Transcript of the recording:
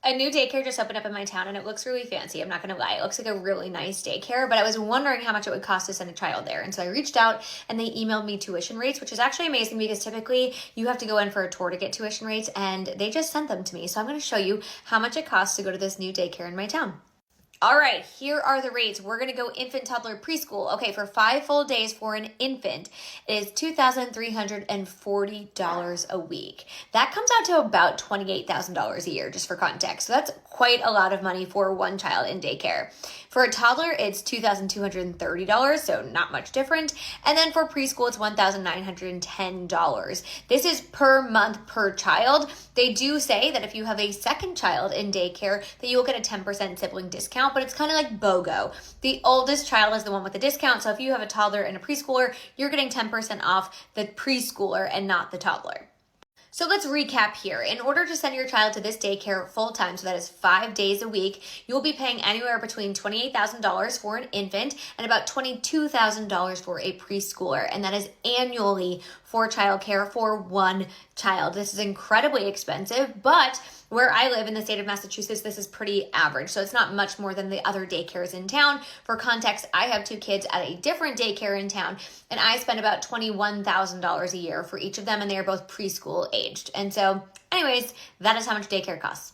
A new daycare just opened up in my town and it looks really fancy. I'm not going to lie. It looks like a really nice daycare, but I was wondering how much it would cost to send a child there. And so I reached out and they emailed me tuition rates, which is actually amazing because typically you have to go in for a tour to get tuition rates, and they just sent them to me. So I'm going to show you how much it costs to go to this new daycare in my town. All right, here are the rates. We're going to go infant, toddler, preschool. Okay, for 5 full days for an infant, it is $2,340 a week. That comes out to about $28,000 a year, just for context. So that's quite a lot of money for one child in daycare. For a toddler, it's $2,230, so not much different. And then for preschool, it's $1,910. This is per month per child. They do say that if you have a second child in daycare, that you will get a 10% sibling discount, but it's kind of like BOGO. The oldest child is the one with the discount, so if you have a toddler and a preschooler, you're getting 10% off the preschooler and not the toddler. So let's recap here. In order to send your child to this daycare full-time, so that is 5 days a week, you'll be paying anywhere between $28,000 for an infant and about $22,000 for a preschooler. And that is annually for childcare for one child. This is incredibly expensive, but where I live in the state of Massachusetts, this is pretty average. So it's not much more than the other daycares in town. For context, I have 2 kids at a different daycare in town, and I spend about $21,000 a year for each of them, and they are both preschool aged. And so anyways, that is how much daycare costs.